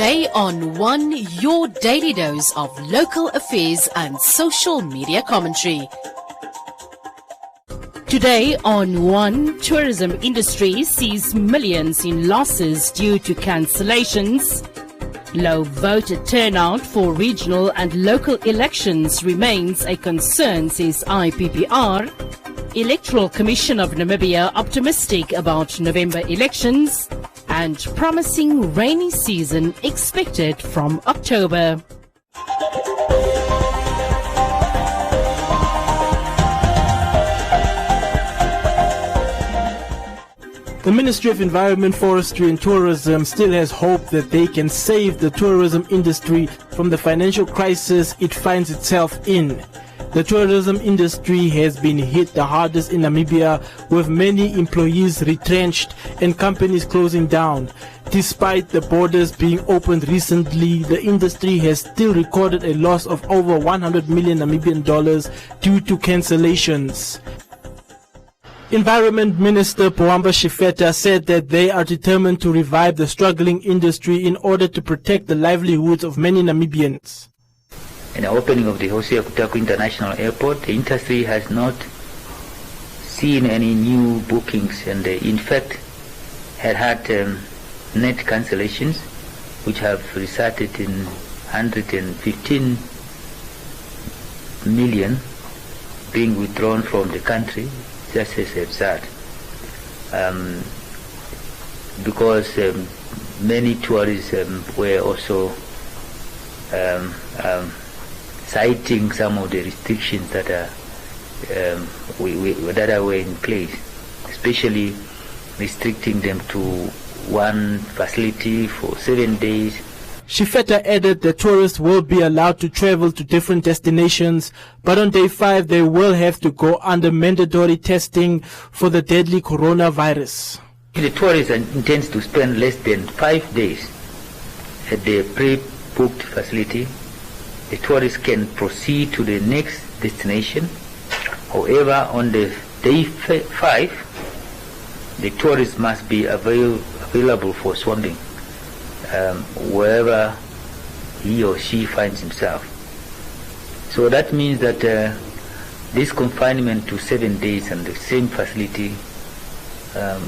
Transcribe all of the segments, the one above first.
Today on One, your daily dose of local affairs and social media commentary. Today on One, tourism industry sees millions in losses due to cancellations. Low voter turnout for regional and local elections remains a concern, says IPPR. Electoral Commission of Namibia optimistic about November elections. And promising rainy season expected from October. The Ministry of Environment, Forestry and Tourism still has hope that they can save the tourism industry from the financial crisis it finds itself in. The tourism industry has been hit the hardest in Namibia, with many employees retrenched and companies closing down. Despite the borders being opened recently, the industry has still recorded a loss of over 100 million Namibian dollars due to cancellations. Environment Minister Boamba Shifeta said that they are determined to revive the struggling industry in order to protect the livelihoods of many Namibians. In the opening of the Hosea Kutaku International Airport, the industry has not seen any new bookings and in fact had net cancellations which have resulted in 115 million being withdrawn from the country just as a result. Because many tourists were also citing some of the restrictions that were in place, especially restricting them to one facility for 7 days. Shifeta added that tourists will be allowed to travel to different destinations, but on day 5 they will have to go under mandatory testing for the deadly coronavirus. The tourist intends to spend less than 5 days at the pre-booked facility. The tourist can proceed to the next destination. However, on the day 5, the tourist must be available for swabbing wherever he or she finds himself. So that means that this confinement to 7 days in the same facility,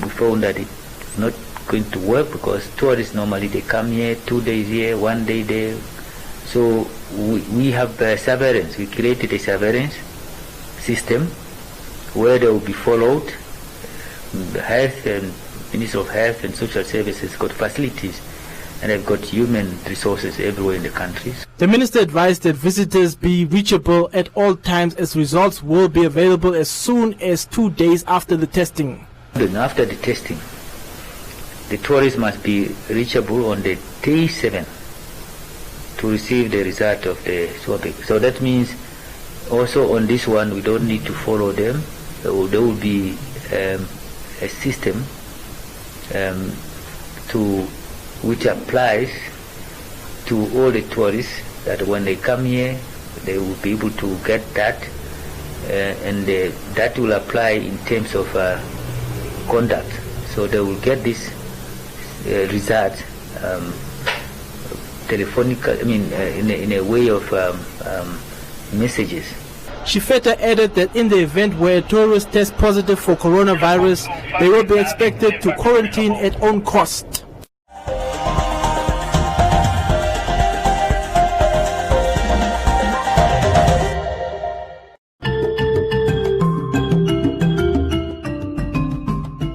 we found that it's not going to work, because tourists normally they come here 2 days here, 1 day there. So we have surveillance. We created a surveillance system where they will be followed. The Health and Ministry of Health and Social Services got facilities, and they've got human resources everywhere in the country. The minister advised that visitors be reachable at all times, as results will be available as soon as 2 days after the testing. Then after the testing, the tourists must be reachable on the day 7 to receive the result of the swabbing. So that means also on this one we don't need to follow them. There will be a system which applies to all the tourists, that when they come here they will be able to get that, and that will apply in terms of conduct. So they will get this result telephonical, in a way of messages. Shifeta added that in the event where tourists test positive for coronavirus, they will be expected to quarantine at own cost.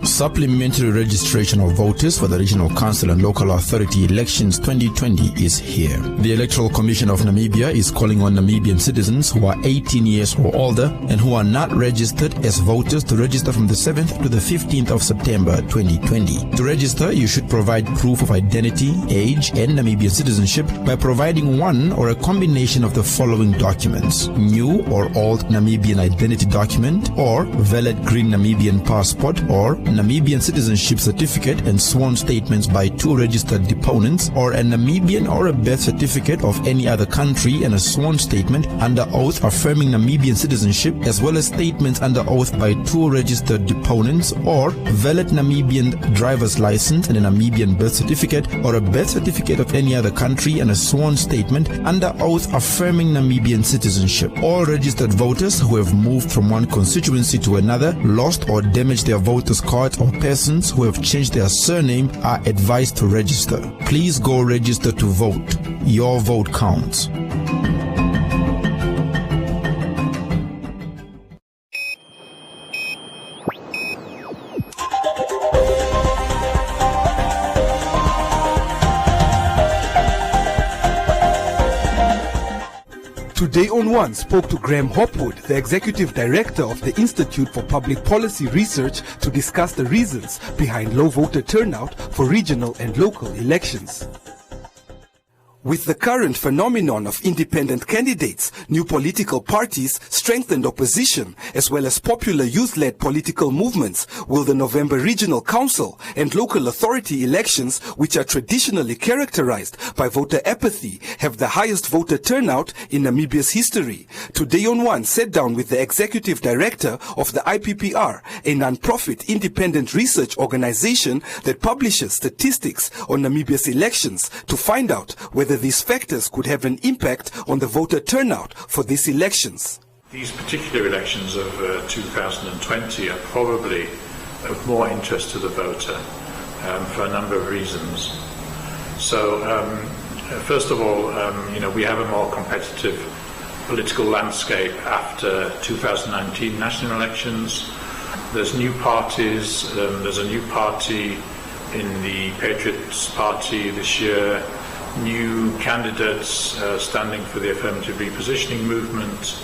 Supplementary registration of voters for the Regional Council and Local Authority Elections 2020 is here. The Electoral Commission of Namibia is calling on Namibian citizens who are 18 years or older and who are not registered as voters to register from the 7th to the 15th of September 2020. To register, you should provide proof of identity, age, and Namibian citizenship by providing one or a combination of the following documents: new or old Namibian identity document, or valid green Namibian passport, or Namibian Namibian citizenship certificate and sworn statements by 2 registered deponents, or a Namibian or a birth certificate of any other country and a sworn statement under oath affirming Namibian citizenship, as well as statements under oath by 2 registered deponents, or valid Namibian driver's license and a Namibian birth certificate, or a birth certificate of any other country and a sworn statement under oath affirming Namibian citizenship. All registered voters who have moved from one constituency to another, lost or damaged their voters' cards, or persons who have changed their surname are advised to register. Please go register to vote. Your vote counts. Today on One spoke to Graham Hopwood, the Executive Director of the Institute for Public Policy Research, to discuss the reasons behind low voter turnout for regional and local elections. With the current phenomenon of independent candidates, new political parties, strengthened opposition, as well as popular youth-led political movements, will the November Regional Council and local authority elections, which are traditionally characterized by voter apathy, have the highest voter turnout in Namibia's history? Today on One sat down with the Executive Director of the IPPR, a non-profit independent research organization that publishes statistics on Namibia's elections, to find out whether these factors could have an impact on the voter turnout for these elections. These particular elections of 2020 are probably of more interest to the voter for a number of reasons. So, first of all, we have a more competitive political landscape after 2019 national elections. There's new parties. There's a new party in the Patriots Party this year. New candidates standing for the affirmative repositioning movement,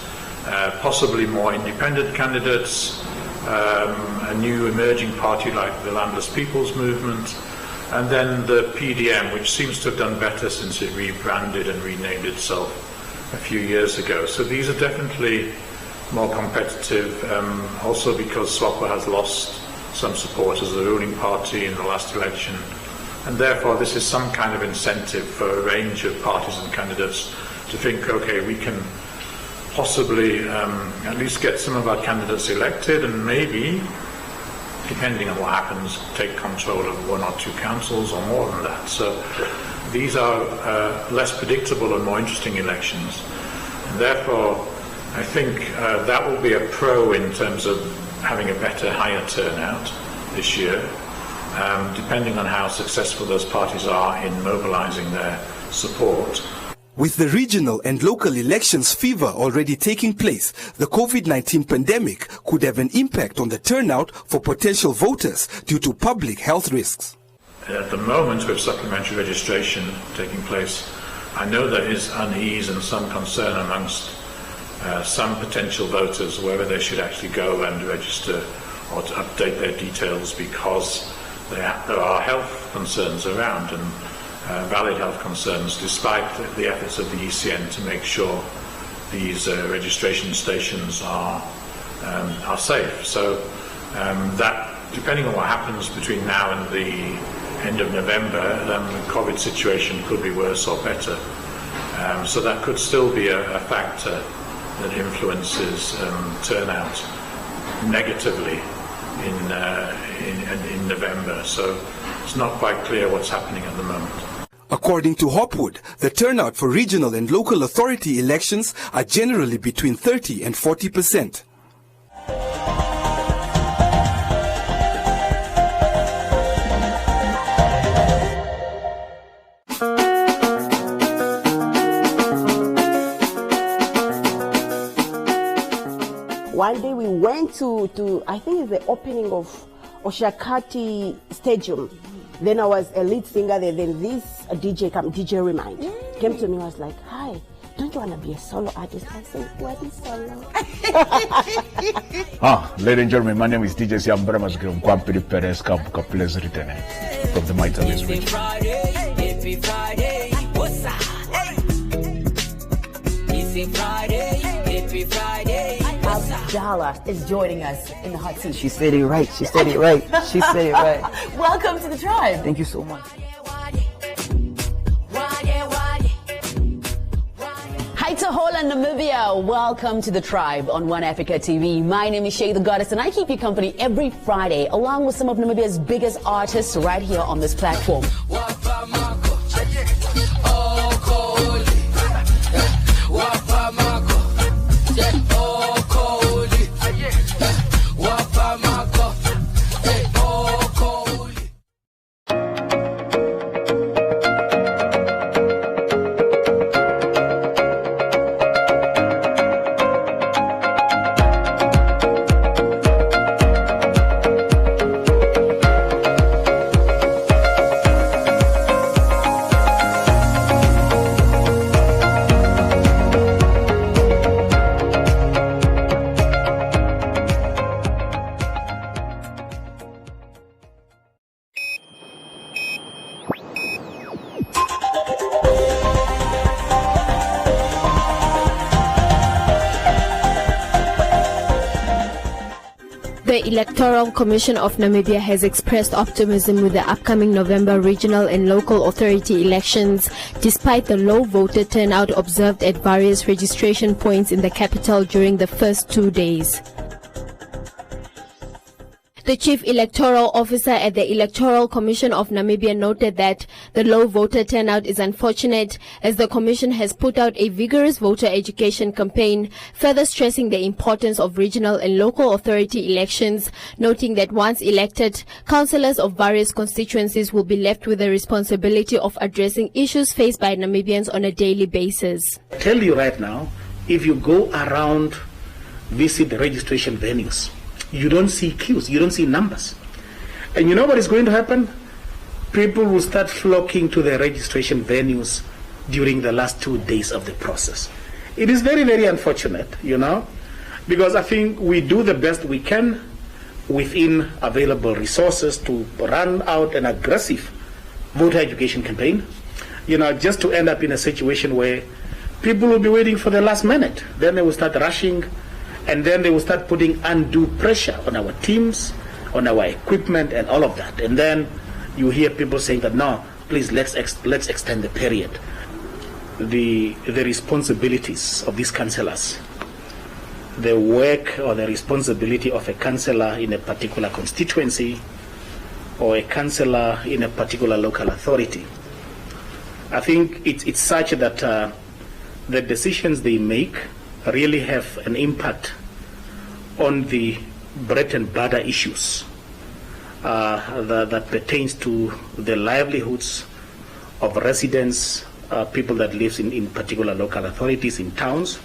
possibly more independent candidates, a new emerging party like the Landless People's Movement, and then the PDM, which seems to have done better since it rebranded and renamed itself a few years ago. So these are definitely more competitive, also because SWAPO has lost some support as the ruling party in the last election. And therefore, this is some kind of incentive for a range of parties and candidates to think, okay, we can possibly at least get some of our candidates elected, and maybe, depending on what happens, take control of 1 or 2 councils or more than that. So these are less predictable and more interesting elections. And therefore, I think that will be a pro in terms of having a better, higher turnout this year. Depending on how successful those parties are in mobilizing their support. With the regional and local elections fever already taking place, the COVID-19 pandemic could have an impact on the turnout for potential voters due to public health risks. At the moment, with supplementary registration taking place, I know there is unease and some concern amongst some potential voters whether they should actually go and register or to update their details, because there are health concerns around, and valid health concerns, despite the efforts of the ECN to make sure these registration stations are safe. So that, depending on what happens between now and the end of November, the COVID situation could be worse or better. So that could still be a factor that influences turnout negatively in November. So it's not quite clear what's happening at the moment. According to Hopwood, the turnout for regional and local authority elections are generally between 30 and 40%. One day we went to I think it's the opening of Oshakati Stadium. Then I was a lead singer there. Then this DJ Remind came to me and was like, "Hi, don't you want to be a solo artist?" I said, "What is solo?" Ladies and gentlemen, my name is DJ Siambrama's Kwampiri Perez Kampuka Plays Written from the Mighty region. Happy Friday, what's up? It's a Friday, happy Friday. Abdallah is joining us in the hot seat. She said it right. She said it right. She said it right. Welcome to the tribe. Thank you so much. Hi to Hola, Namibia. Welcome to the tribe on One Africa TV. My name is Shay the Goddess, and I keep you company every Friday along with some of Namibia's biggest artists right here on this platform. The Electoral Commission of Namibia has expressed optimism with the upcoming November regional and local authority elections, despite the low voter turnout observed at various registration points in the capital during the first 2 days. The Chief Electoral Officer at the Electoral Commission of Namibia noted that the low voter turnout is unfortunate, as the Commission has put out a vigorous voter education campaign, further stressing the importance of regional and local authority elections, noting that once elected, councillors of various constituencies will be left with the responsibility of addressing issues faced by Namibians on a daily basis. I tell you right now, if you go around, visit the registration venues, you don't see queues, you don't see numbers. And you know what is going to happen? People will start flocking to the registration venues during the last 2 days of the process. It is very, very unfortunate, you know, because I think we do the best we can within available resources to run out an aggressive voter education campaign, you know, just to end up in a situation where people will be waiting for the last minute. Then they will start rushing, and then they will start putting undue pressure on our teams, on our equipment, and all of that. And then you hear people saying that, no, please, let's extend the period. The responsibilities of these councillors, the work or the responsibility of a councillor in a particular constituency or a councillor in a particular local authority, I think it's such that the decisions they make really have an impact on the bread and butter issues that pertains to the livelihoods of residents, people that live in particular local authorities, in towns,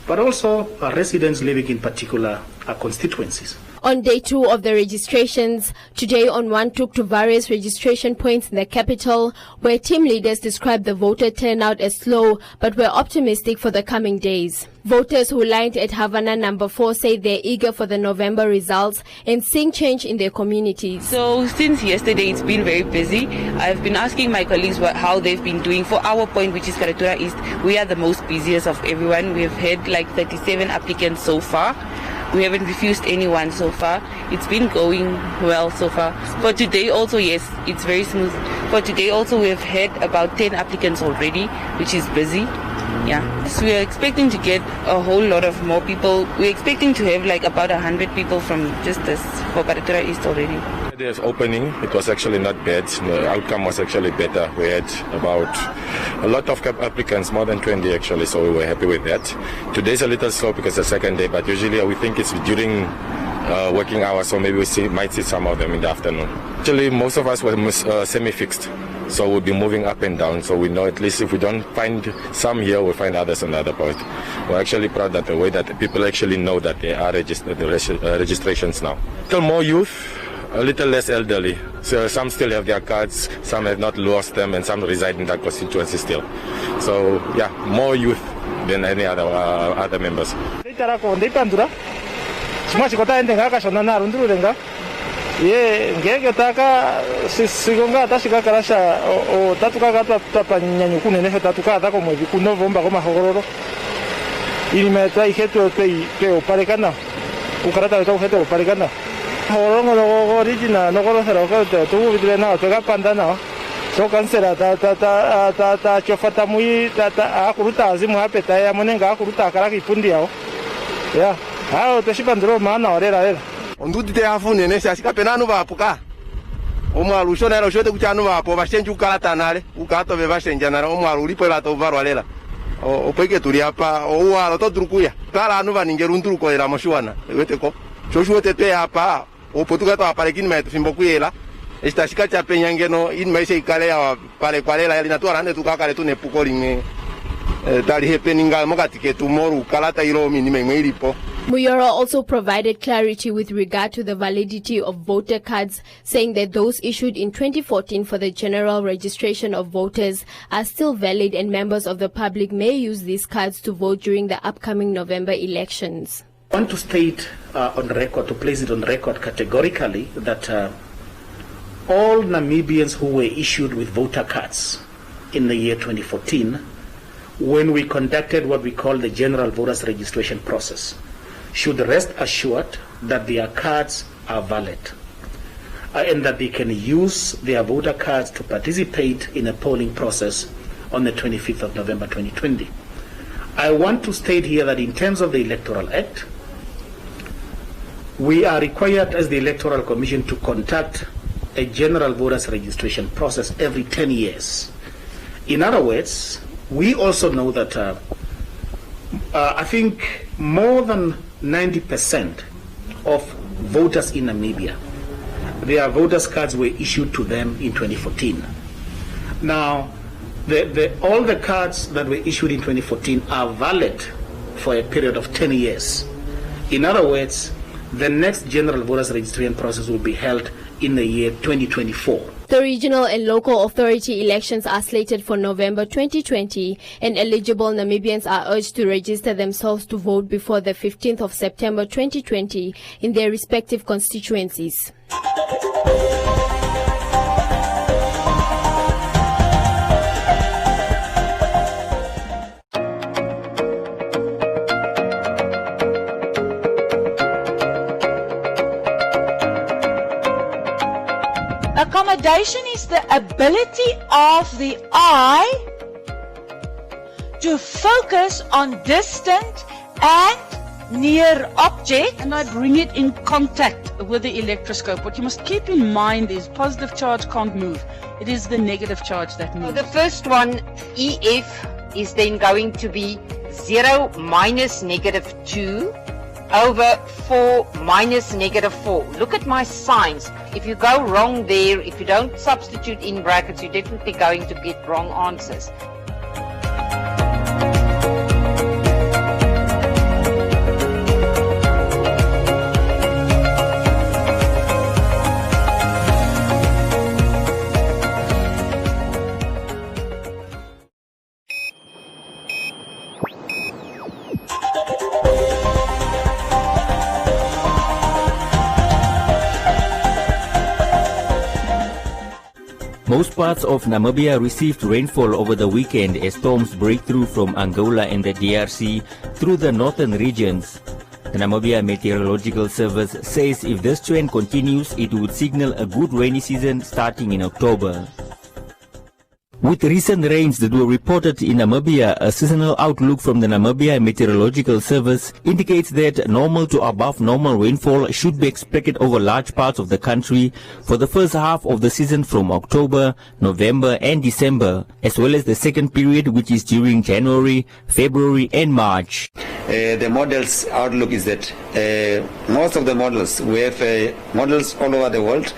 but also residents living in particular constituencies. On day 2 of the registrations, Today on One took to various registration points in the capital, where team leaders described the voter turnout as slow, but were optimistic for the coming days. Voters who lined at Havana number 4 say they're eager for the November results and seeing change in their communities. So since yesterday it's been very busy. I've been asking my colleagues how they've been doing. For our point, which is Karatura East, we are the most busiest of everyone. We've had like 37 applicants so far. We haven't refused anyone so far. It's been going well so far. For today also, yes, it's very smooth. For today also, we've had about 10 applicants already, which is busy. Yeah. So we are expecting to get a whole lot of more people. We're expecting to have like about 100 people from just this for Karatura East already. The opening, it was actually not bad. The outcome was actually better. We had about a lot of applicants, more than 20 actually, so we were happy with that. Today's a little slow because it's the second day, but usually we think it's during working hours, so maybe might see some of them in the afternoon. Actually, most of us were semi-fixed, so we'll be moving up and down, so we know at least if we don't find some here, we'll find others on the other point. We're actually proud that the way that people actually know that they are registrations now. A little more youth, a little less elderly. So some still have their cards, some have not lost them, and some reside in that constituency still. So yeah, more youth than any other members. Ye ngeke taka sigonga tashika karasha o tatuka gatwa tapa nyanyukune nefe tatuka tako mwezi ku November ko mahororo Ilimeta iheto te oparekana. Ukarata to heto oparekana. Horongo no original no conosero que tu vidre na to kapanda na. So cancela ta chofata mui ta akuruta azimu hapeta ya monenga akuruta karaki pundiao. Ya. Ah, te shipandro mana orera. Onduti te afune ne shashika penanu bapuka. Omwalu shona ro shote kuchanu bapo bashenju kalata nale. Ukato be bashenja na omwalu ulipo la to varwa lela. O peke turi hapa o walo to trukuya. Kala anu baningeru ntruko era moshuana. Wete ko. Shoshu te hapa o potuga to aparekini metu fimbokuyela. Esta shika cha penyangeno in maisha ikale ya pale kwalela ya linatua rande tukakale tu nepukolinge. Dali hepeninga mokatike tumoru kalata iromi ni ilipo. Muyoro also provided clarity with regard to the validity of voter cards, saying that those issued in 2014 for the general registration of voters are still valid and members of the public may use these cards to vote during the upcoming November elections. I want to state on record, to place it on record categorically, that all Namibians who were issued with voter cards in the year 2014, when we conducted what we call the general voters registration process, should rest assured that their cards are valid and that they can use their voter cards to participate in a polling process on the 25th of November 2020. I want to state here that in terms of the Electoral Act, we are required as the Electoral Commission to conduct a general voters registration process every 10 years. In other words, we also know that I think more than 90% of voters in Namibia, their voters cards were issued to them in 2014. Now, all the cards that were issued in 2014 are valid for a period of 10 years. In other words, the next general voters registration process will be held in the year 2024. The regional and local authority elections are slated for November 2020, and eligible Namibians are urged to register themselves to vote before the 15th of September 2020 in their respective constituencies. Accommodation is the ability of the eye to focus on distant and near objects. And I bring it in contact with the electroscope. What you must keep in mind is positive charge can't move. It is the negative charge that moves. So the first one, EF, is then going to be 0 minus -2 over 4 minus -4. Look at my signs. If you go wrong there, if you don't substitute in brackets, you're definitely going to get wrong answers. Most parts of Namibia received rainfall over the weekend as storms break through from Angola and the DRC through the northern regions. The Namibia Meteorological Service says if this trend continues, it would signal a good rainy season starting in October. With recent rains that were reported in Namibia, a seasonal outlook from the Namibia Meteorological Service indicates that normal to above normal rainfall should be expected over large parts of the country for the first half of the season from October, November and December, as well as the second period, which is during January, February and March. The model's outlook is that most of the models, we have models all over the world,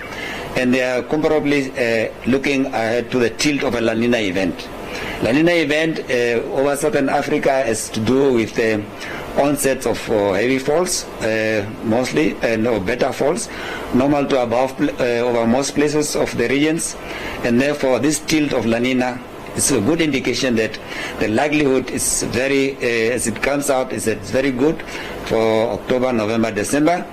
and they are comparably looking ahead to the tilt of a La Nina event. La Nina event over southern Africa has to do with the onset of heavy falls, mostly, or better falls, normal to above over most places of the regions, and therefore this tilt of La Nina is a good indication that the likelihood is very, as it comes out, is very good for October, November, December.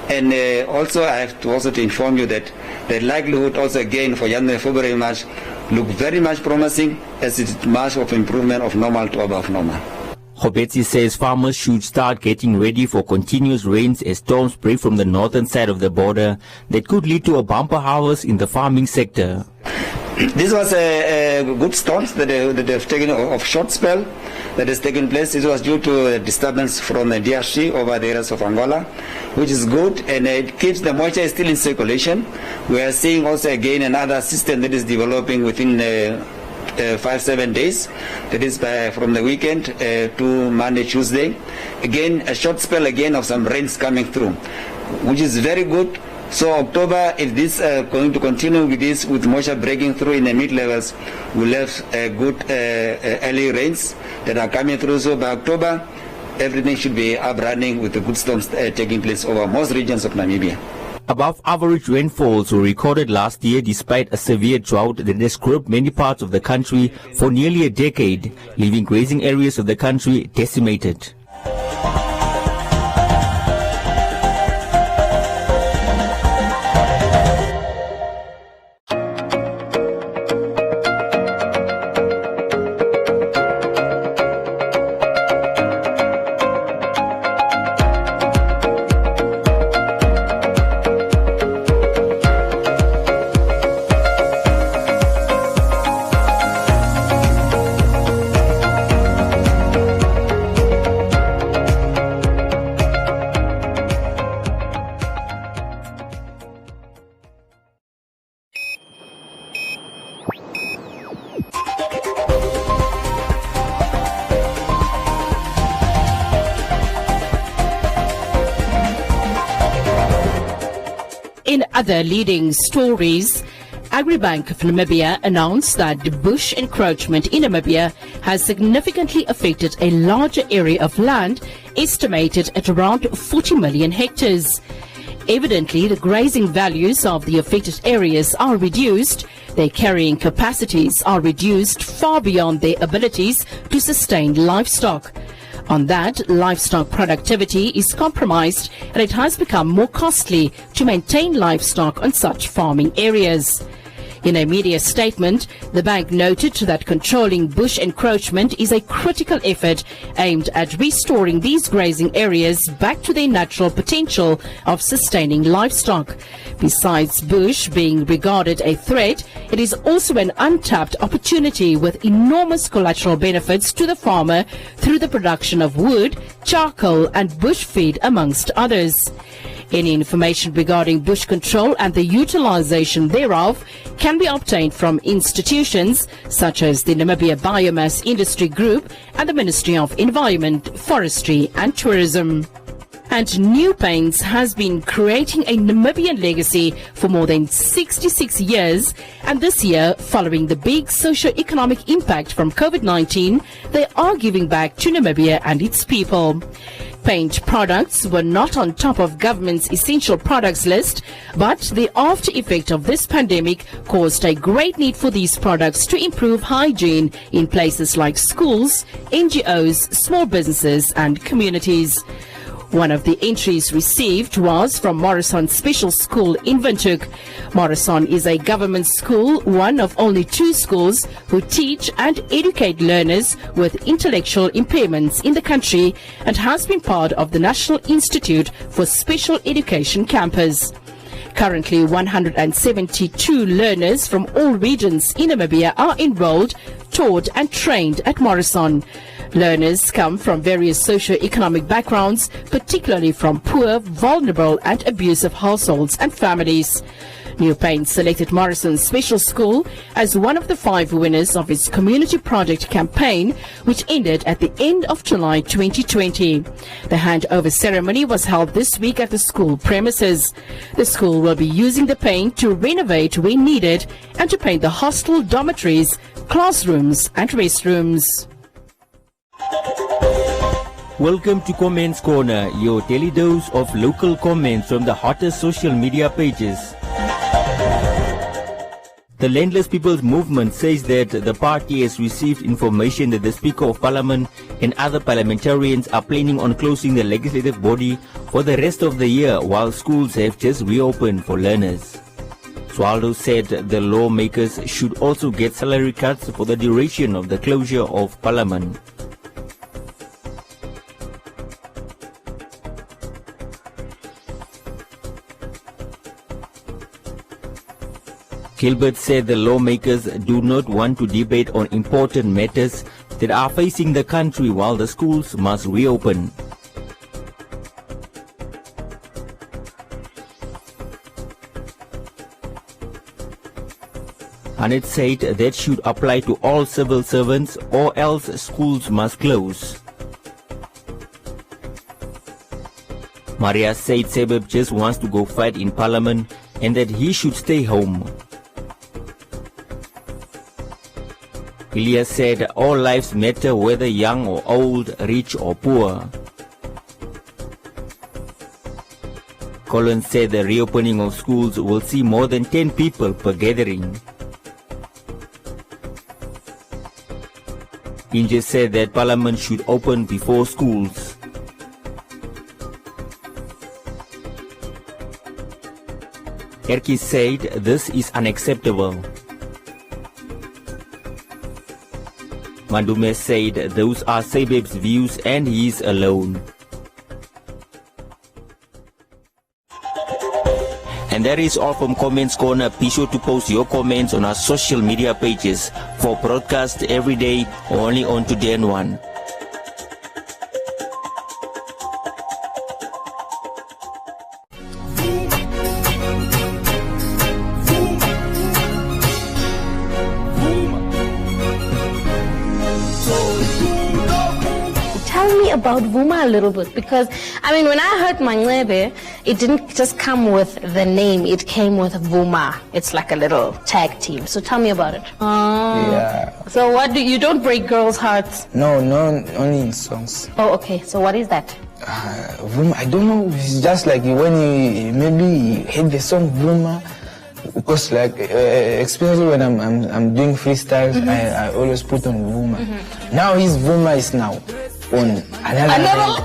And also I have to inform you that the likelihood also again for January, February, March look very much promising, as it is much of improvement of normal to above normal. Hobetsi says farmers should start getting ready for continuous rains as storms break from the northern side of the border that could lead to a bumper harvest in the farming sector. This was a good storms that have taken of short spell that has taken place. It was due to a disturbance from the DRC over the areas of Angola, which is good, and it keeps the moisture still in circulation. We are seeing also again another system that is developing within 5-7 days, that is from the weekend to Monday, Tuesday. Again, a short spell again of some rains coming through, which is very good. So October, if this going to continue with this, with moisture breaking through in the mid-levels, we'll have good early rains that are coming through. So by October, everything should be up running with the good storms taking place over most regions of Namibia. Above average rainfalls were recorded last year despite a severe drought that has gripped many parts of the country for nearly a decade, leaving grazing areas of the country decimated. In other leading stories, Agribank of Namibia announced that the bush encroachment in Namibia has significantly affected a larger area of land, estimated at around 40 million hectares. Evidently, the grazing values of the affected areas are reduced, their carrying capacities are reduced far beyond their abilities to sustain livestock. On that, livestock productivity is compromised and it has become more costly to maintain livestock on such farming areas. In a media statement, the bank noted that controlling bush encroachment is a critical effort aimed at restoring these grazing areas back to their natural potential of sustaining livestock. Besides bush being regarded a threat, it is also an untapped opportunity with enormous collateral benefits to the farmer through the production of wood, charcoal and bush feed, amongst others. Any information regarding bush control and the utilization thereof can be obtained from institutions such as the Namibia Biomass Industry Group and the Ministry of Environment, Forestry and Tourism. And New Paints has been creating a Namibian legacy for more than 66 years, and this year, following the big socio-economic impact from COVID-19, they are giving back to Namibia and its people. Paint products were not on top of government's essential products list, but the after effect of this pandemic caused a great need for these products to improve hygiene in places like schools, NGOs, small businesses and communities. One of the entries received was from Morrison Special School in Windhoek. Morrison is a government school, one of only 2 schools who teach and educate learners with intellectual impairments in the country and has been part of the National Institute for Special Education campus. Currently, 172 learners from all regions in Namibia are enrolled, taught and trained at Morrison. Learners come from various socio-economic backgrounds, particularly from poor, vulnerable and abusive households and families. New Paints selected Morrison Special School as one of the 5 winners of its community project campaign, which ended at the end of July 2020. The handover ceremony was held this week at the school premises. The school will be using the paint to renovate where needed and to paint the hostel dormitories, classrooms and restrooms. Welcome to Comments Corner, your daily dose of local comments from the hottest social media pages. The Landless People's Movement says that the party has received information that the Speaker of Parliament and other parliamentarians are planning on closing the legislative body for the rest of the year while schools have just reopened for learners. Swaldo said the lawmakers should also get salary cuts for the duration of the closure of Parliament. Gilbert said the lawmakers do not want to debate on important matters that are facing the country while the schools must reopen. Annette said that should apply to all civil servants or else schools must close. Maria said Sebeb just wants to go fight in parliament and that he should stay home. Ilya said all lives matter whether young or old, rich or poor. Collins said the reopening of schools will see more than 10 people per gathering. Inge said that Parliament should open before schools. Erki said this is unacceptable. Mandume said those are Sebeb's views and he is alone. And that is all from Comments Corner. Be sure to post your comments on our social media pages for broadcast every day only on Today and One. About Vuma a little bit, because I mean when I heard Manglebe, it didn't just come with the name, it came with Vuma. It's like a little tag team. So tell me about it. Yeah. So what you don't break girls' hearts? No, only in songs. Oh, okay. So what is that? Vuma, I don't know. It's just like when you maybe hit the song Vuma, because like especially when I'm doing freestyles, I always put on Vuma. Now his Vuma is now on another.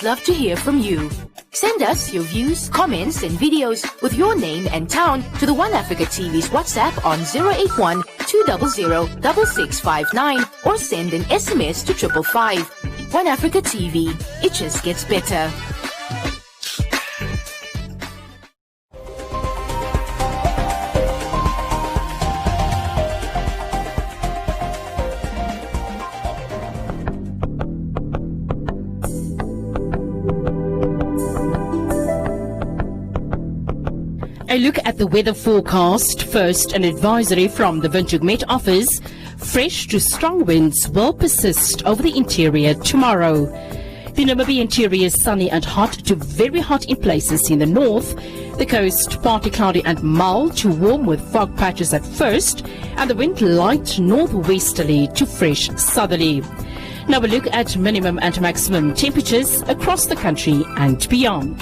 Love to hear from you. Send us your views, comments and videos with your name and town to the One Africa TV's WhatsApp on 081 200 6659 or send an SMS to 555. One Africa TV. It just gets better. A look at the weather forecast. First, an advisory from the Windhoek Met Office. Fresh to strong winds will persist over the interior tomorrow. The Namibia interior is sunny and hot to very hot in places in the north. The coast partly cloudy and mild to warm with fog patches at first, and the wind light northwesterly to fresh southerly. Now a look at minimum and maximum temperatures across the country and beyond.